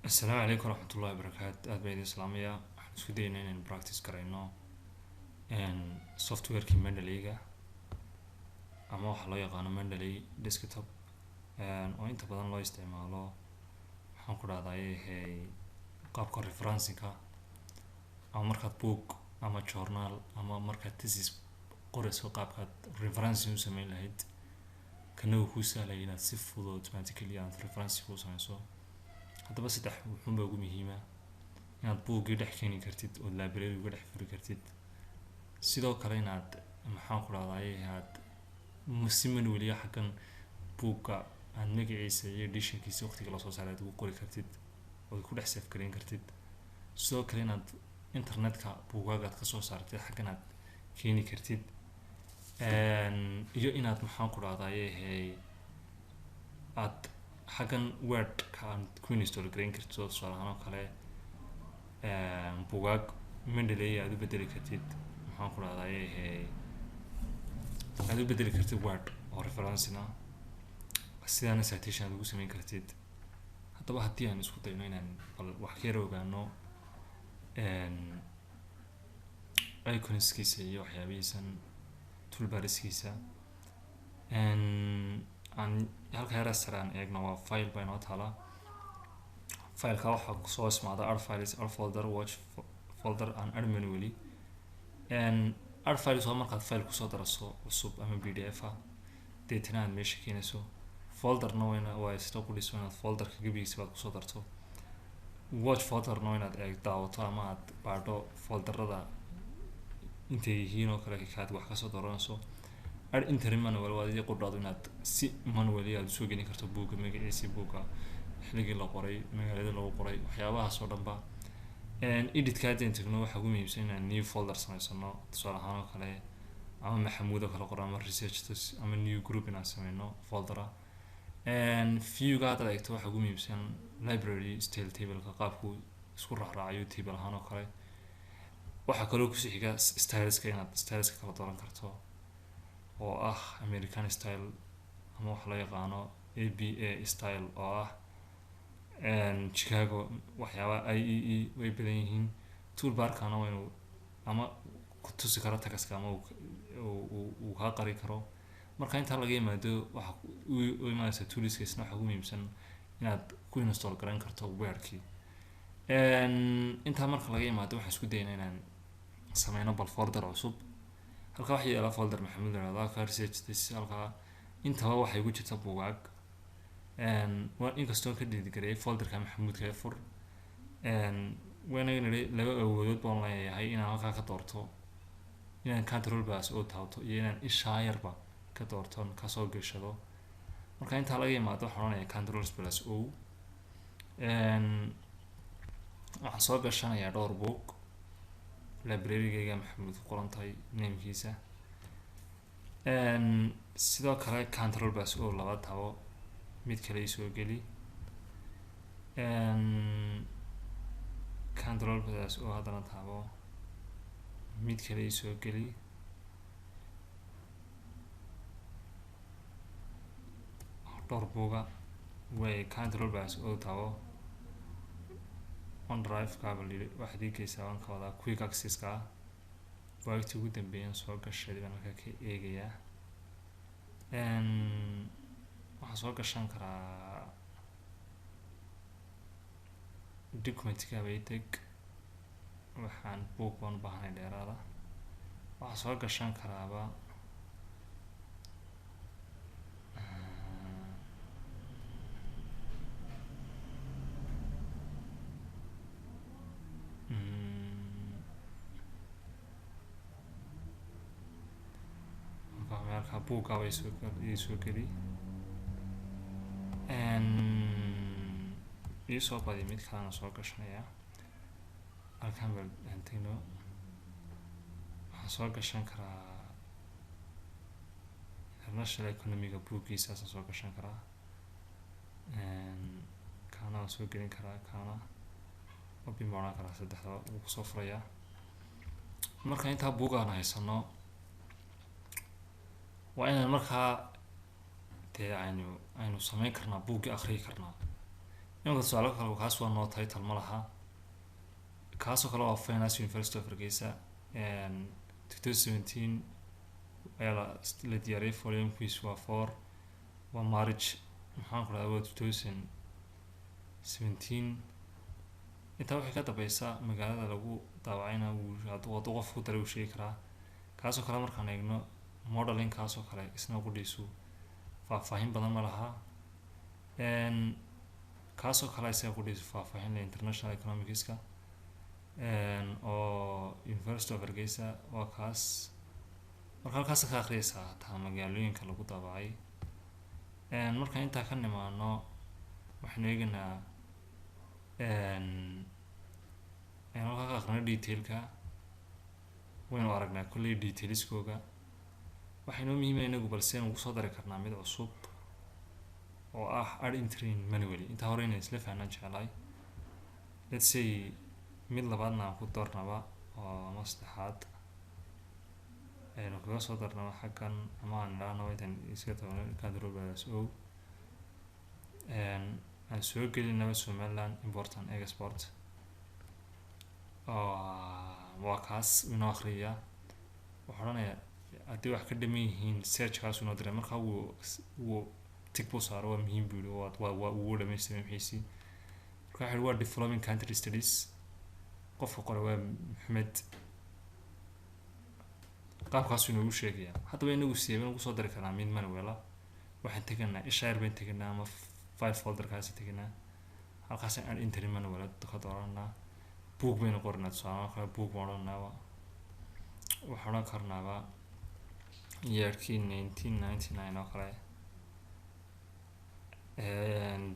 السلام عليكم ورحمة الله وبركاته aad baa idin salaamaya waxaan isku daynaa inaan practice garayno softwareki Mendeley-ga ama waxa loo yaqaano Mendeley desktop oo inta badan loo isticmaalo waxaan ku dhahdaa qaabka referencing-ka ama markaad book ama journal ama markaad thesis qorayso qaabkaad referencing u samayn lahayd kana uu kuu sahlaya inaad si fudud automatically aad referencing u samayso haddaba saddex wuxuunba ugu muhiima inaad buuggii dhex keeni kartid oo library uga dhex furi kartid sidoo kale inaad maxaan ku dhahdaa aad si manually xaggan buugga aad magaciisa iyo editionkiisa waqtiga lasoo saaray aad ugu qori kartid oo ku dhex save gareyn kartid sidoo kale inaad internetka buuggaaga aad kasoo saartid xaggan aad keeni kartid iyo inaad maxaan ku dhahdaa aad xaggan word-ka aad ku install gareyn kartid oo tusaale ahaan oo kale buugaag Mendeley aad u bedeli kartid maxaan ku dhahdaa aad u bedeli kartid word oo referencing sidaan citation aad ugu samayn kartid haddaba haddii aan isku dayno inaan bal wax ka yar ogaano iconskiisa iyo waxyaabihiisan toolbarskiisa aan halka yara saraan eegno waa file baa inoo taala fileka waxaa kusoo ismaada art files art folder watch folder and art manually art files waa markaad file kusoo daraso cusub ama pdf deetana aad meesha keenayso folderna waa isla ku dhiso inaad folderka gebigiisa baad kusoo darto watch folderna inaad daawato ama aad baadho folderada intay yihiin oo kale kaad wax kasoo dooranayso art entry manual waa idin qodado inaad si manually aad soo gelin karto buugga magaciisa buugga xilligii la qoray magaalada lagu qoray waxyaabahaas oo dhanba edit-ka hadda tagno waxa ugu muhiimsan inaan new folder samaysano tusaale ahaan oo kale ama maxamuud oo kale qoran ama research ama new group inaan sameyno folder view-ga hadda eegto waxa ugu muhiimsan library style table-ka qaabku isku raacraacayo table ahaan oo kale waxa kaloo ku sii xiga styleska inaad styleska kala dooran karto oo ah American style ama waxa loo yaqaano ABA style oo ah Chicago waxyaaba IEE way badan yihiin toolbar-kana waa inuu ama ku tusi karo tagaska ama uu ka qari karo marka inta laga yimaado waxa uu imaanaysa toolskiisna waxa ugu muhiimsan inaad ku install garan karto word-kii inta marka laga yimaado waxaan isku daynaa inaan sameyno bal folder cusub halka waxa yaala folder maxamuud raada research halka intaba waxay ku jirtaa buugaag waa inkastoo ka dhiirigeliyay folderka maxamuudka fur waana laba awoodood baan leeyahay inaan halka ka doorto inaan control bas oo taabto iyo inaan isha yarba ka doorto ka soo gashado marka inta laga yimaado waxaan oranaya control plus o waxaan soo gashanayaa dhowr book library-gayga maxamuud ku qoran tahay namekiisa sidoo kale control plus o laba taabo mid kale soo geli control plus o haddana taabo mid kale soo geli dhowr buuga way control plus o taabo OneDrive kabel waxaad igeysaa waan ka wadaa quick access-ka buugagtii ugu dambeeyaan soo gashay baan halka ka eegayaa waxaan soo gashan karaa document-ka baytag waxaan buug baan u baahanay dheeraada waxaan soo gashan karaaba marka buugga way soo geli soo badi mid kalena soo gashanaya halkan baan tagno waxaan soo gashan karaa international economiga buuggiisa soo gashan karaa kana waan soo gelin karaa kana open baan karaa saddexda uu kusoo furaya marka intaa buuggaan haysano waa inaan markaa aynu samayn karnaa buuggii akhriyi karnaa imanka tusaale kale kaas waa no title ma laha. kaasoo kale waa Finance University of Hargeysa 2017 ayaa la diyaariyay. volumekiisu waa 4 waa March maxaan ku dhahaa 2017. intaa waxay ka dambaysa magaalada lagu daawacayna hadduu qof ku daray uu sheegi karaa. kaasoo kale markaan eegno modeling kaasoo kale isna qudhiisu faahfaahin badan ma laha. kaasoo kale isaga qudhiisu faahfaahin leh international economicska oo University of Hargeysa waa kaas. marka halkaas ka akhriyaysaa taa magaalooyinka lagu daawacay. markaan intaa ka nimaano waxaan eegaynaa halkaa ka aqrina detailka waynu aragnaa kulley detailskooga. waxaynoo muhiima inagu balse ugu soo dari karnaa mid cusub oo ah add entry manually. intaa hore inay isla fahnaan jeclahay. let's say mid labaadna aan ku doornaba oo ama saddexaad aynu kaga soo darnaba xaggan ama aan idhaahno intaan iska tago kadrobas o aan soo gelinaba Somaliland import and export. waa kaas inoo akhriya waxaa odhanaya haddii wax ka dhaman yihiin search kaas inoo diray. markaa wuu tig buu saaro waa muhiim buu yidhi waa ugu dhamaystiray wixiisii. marka waxa waa developing country studies. qofka qore waa Maxmed. qaabkaasuu inoogu sheegaya. haddaba inagu sideebaan ugu soo dari karnaa mid manuela. waxaan teganaa ishaar baan teganaa ama file folderkaasi teganaa. halkaasaan add entry manuela ka dooranaa. book baynu qoranaa tusaale kale book baan odhanaaba waxaan odhan karnaaba yearkii 1999 oo kale.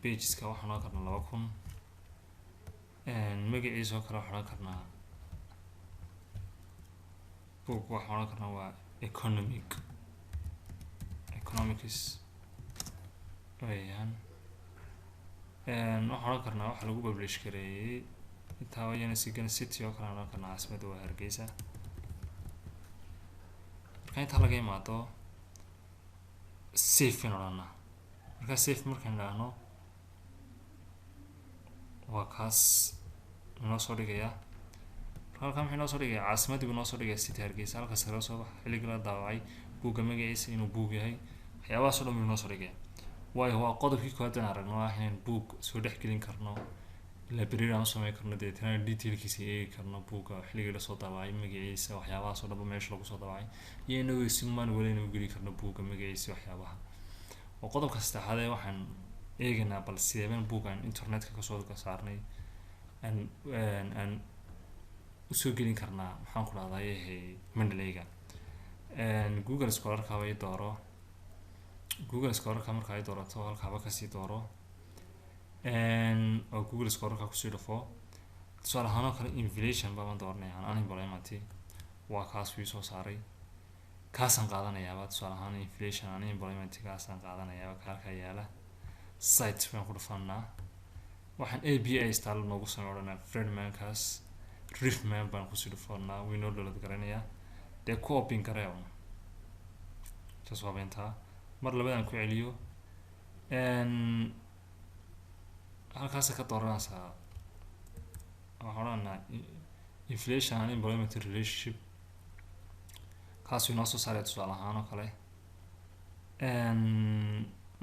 pageska waxaan odhan karnaa 2000. magaciisa oo kale waxaan odhan karnaa book waxaan odhan karnaa waa economics weyaan. waxaan odhan karnaa waxa lagu publish gareeyay intaa wayana sigan city oo kale odhan karnaa caasimada waa Hargeysa. marka intaa laga imaado safe in odhanaa. markaa safe markaan idhaahno waa kaas inoo soo dhigaya. halkan maxay noo soo dhigaya caasimadii buu noo soo dhigaya city Hargeysa. halkaas kala soo bax xilliga la daawacay buugga magaciisa inuu buug yahay waxyaabahaas oo dhan buu noo soo dhigaya. waayo waa qodobkii koowaad aan aragno ah inaan buug soo dhex gelin karno library aan u samayn karno deetana detailkiisa eegi karno buugga xilligii lasoo daawacay magaciisa waxyaabahaas oo dhanba meesha lagu soo daawacay iyo inagu si manual inuu geli karno buugga magaciisa waxyaabaha. oo qodobka saddexaad ee waxaan eegaynaa bal sideebaan buuggan internetka kasoo saarnay aan usoo gelin karnaa maxaan ku dhahdaa Mendeleyga. Google Scholarka way dooro. Google Scholarka marka ay doorato halkaaba kasii dooro oo Google Scholarka kusii dhufo. tusaale ahaan oo kale inflation baan dooranaya unemployment waa kaas wuu soo saaray. kaasaan qaadanayaa tusaale ahaan inflation unemployment kaasaan qaadanayaa halka yaala. site baan ku dhufanaa. waxaan API install noogu sameeynaa Fredman-kaas Riffman baan kusii dhufanaa wuu inoo download garanayaa dee ku open gareeyo taas waa beentaa. mar labadan ku celiyo halkaas ka dooranaysaa waxaan odhanaa inflation and employment relationship kaas inoo soo saaray tusaale ahaan oo kale.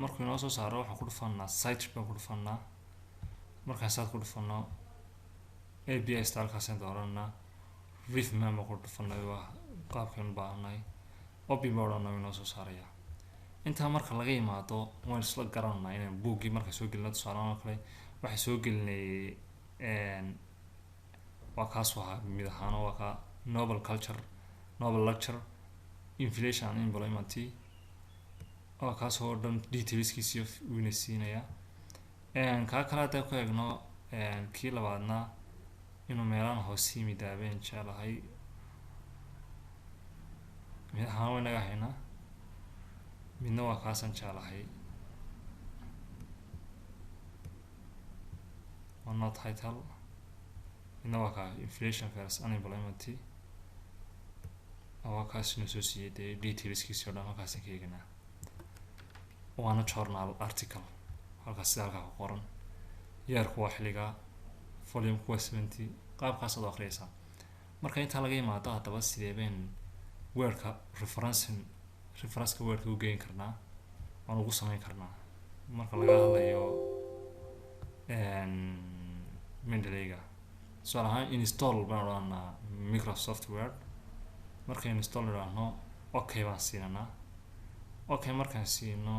markuu inoo soo saaro waxaan ku dhufanaa site baan ku dhufanaa. markaan saad ku dhufano API installkaasaan dooranaa. Riffman baan ku dhufanay waa qaabkaan u baahanay. open baan odhanaa inoo soo saaraya. intaa marka laga yimaado waan isla garanaa inaan buuggii marka soo gelino tusaale ahaan oo kale waxay soo gelinay waa kaas waa mid ahaan waa ka novel lecture inflation and employment waa kaas oo dhan detailskiisa wayna siinaya. kaa kale haddaan ku eegno kii labaadna inuu meelaan hoos yimid daabeen jeclahay mid ahaan way naga haynaa midna waa kaasaan jeclahay waa not title midna waa kaa inflation versus unemployment waa kaas inuu soo siiyay dee detailskiisa oo dhan halkaasaan ka eeganaa. waana journal article halkaas sida halkaa ku qoran yeerku waa xilliga, volume-ku waa 70, qaabkaas aad u akhriyaysaa. marka intaa laga yimaado haddaba sidee been weerka reference-ka weerka u geyn karnaa waan ugu samayn karnaa marka laga hadlayo Mendeley-ga. tusaale ahaan install baan odhanaa Microsoft Word. marka install idhaahno okay baan siinanaa. okay markaan siino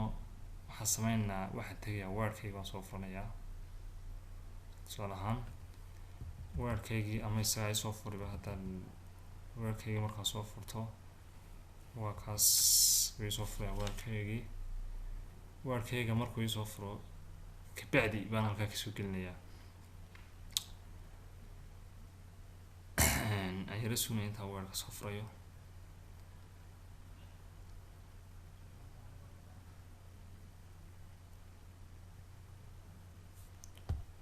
waxaan sameynaa waxaan tegayaa Wordkayga waan soo furanayaa. tusaale ahaan Wordkaygii ama isagaa soo furiba haddaan Wordkaygii markaan soo furto waa kaas way soo furaya Wordkayga markuu isoo furo kabacdi baan halkaa kasoo gelinayaa. ayala sugna intaa Wordka soo furayo.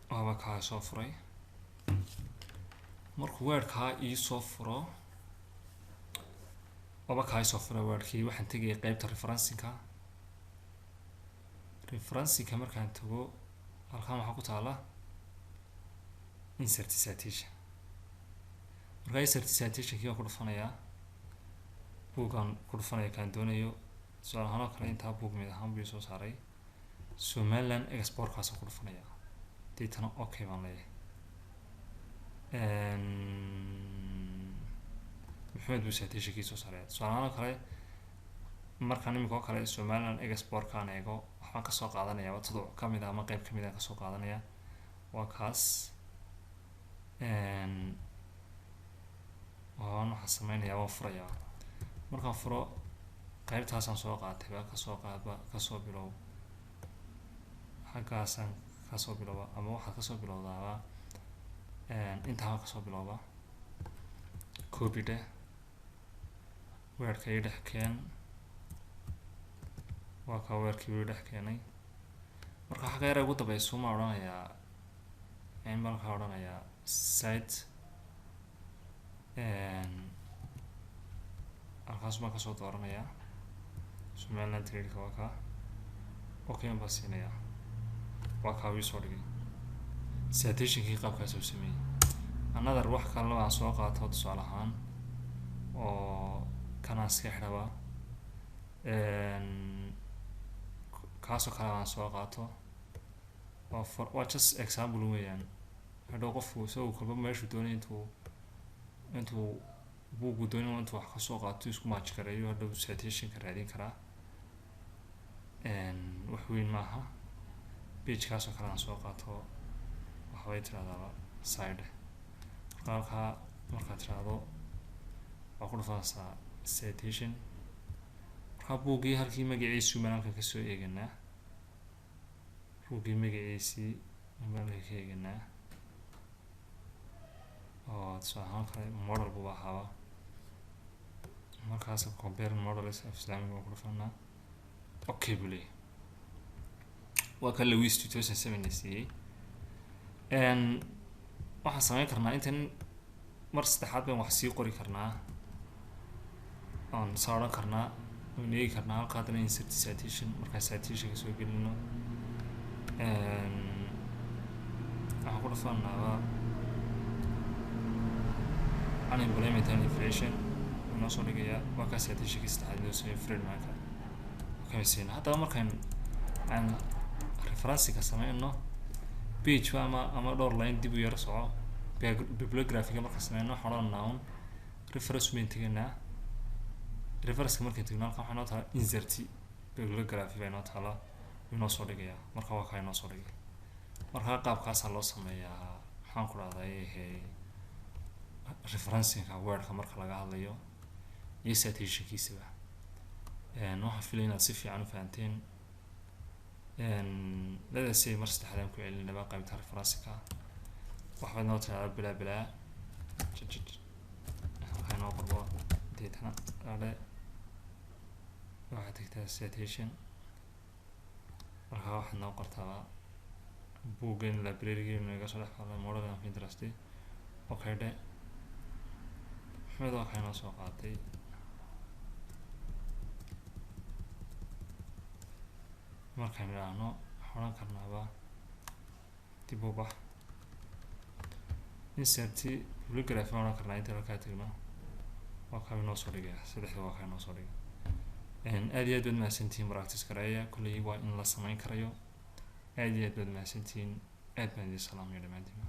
waaba kaa soo furay. markuu Wordkaa isoo furo Wordkii waxaan tegaya qaybta referencing-ka markaan tago halkaan waxaa ku taala insert citation. markaa insert citation-kii waan ku dhufanayaa buugaan ku dhufanaya kaan doonayo. tusaale ahaan oo kale intaa buug mid ahaan buu soo saaray Somaliland export-kaasaan ku dhufanayaa. deetana okay baan leeyahay. maxamed buu citation-kii soo saaraya. tusaale ahaan oo kale markaan imika oo kale Somaliland export-kaan eego waxaan kasoo qaadanayaa tuduc kamid ah ama qayb kamid ah kasoo qaadanaya. waa kaas waxaan sameynayaa waan furayaa. markaan furo qaybtaasaan soo qaatayba kasoo bilow xaggaasaan kasoo bilowba ama waxaad kasoo bilowdaaba intaa kasoo bilowba copy dheh Wordka ii dhex keen. waa kaa Wordkii ii dhex keenay. marka xagga yar ugu dambaysa ma odhanayaa markaa odhanayaa site halkaas baan kasoo dooranayaa Somaliland Trade-ka. waa kaa okay baan siinayaa. waa kaa wii soo dhigay citation-kii qaabkaas u sameeyey. another wax kale aan soo qaato tusaale ahaan oo kanaan iska xidhaba kaasoo kale aan soo qaato waa just example weeyaan. hadhow qofku isagoo kolba meeshuu doonay intuu buugu doonay intuu wax kasoo qaato isku match gareeyo hadhow citation-ka raadin karaa. wax weyn maaha. page-kaasoo kale aan soo qaato waxbay tiraahdaa side. halkaa markaad tiraahdo waa ku dhufanaysaa citation. markaa buuggii halkii magaciisii baan halkan kasoo eeganaa. buuggii magaciisii baan halkan ka eeganaa oo tusaale ahaan kale model buu ahaaba. markaas compare models of Islamic waan ku dhufanaa okay buu leeyahay. waa kan Lewis 2007 la siiyey. waxaan sameyn karnaa intan mar saddexaad baan wax sii qori karnaa oon saa odhan karnaa oon eegi karnaa halka haddana insert citation. markaan citation-ka soo gelino waxaan ku dhufanaaba unemployment and inflation inoo soo dhigayaa. waa kaa citation-kii saddexaad inoo sameeyey Friedman-ka. okay siina haddaba markaan aan referencing-ka sameyno page ama dhowr line dib u yara soco bibliography-ga markaan sameyno waxaan odhanaa un reference bayn teganaa. reference-ka markaan tegno halkan waxaa inoo taala insert bibliography baa inoo taala inoo soo dhigayaa. marka waa kaa inoo soo dhigay. markaa qaabkaasaa loo sameeyaa maxaan ku dhahday referencing-ka Wordka marka laga hadlayo iyo citation-kiisaba. waxaan filaya inaad si fiican u fahanteen. ladaasi mar saddexaad ku celinaba qaybta referencing-ka waxba inoo tiraahdaa bilaa halkaa inoo qorbo deetana ale waxaad tagtaa citation. markaa waxaad noo qortaaba buuggan library-geenu iga soo dhex qaaday model of interest. okay dhe maxmed waa kaa inoo soo qaatay. markaan idhaahno waxaan odhan karnaaba dib u bax insert polygraph aan karnaa inta halkaa tagno waa kaa inoo soo dhigaya saddexda waa kaa inoo soo dhigaya aad iyo aad baad mahadsantihiin practice gareeya kulley waa in la samayn karayo aad iyo aad baad mahadsantihiin aad baan idin salaamaya dhammaantiin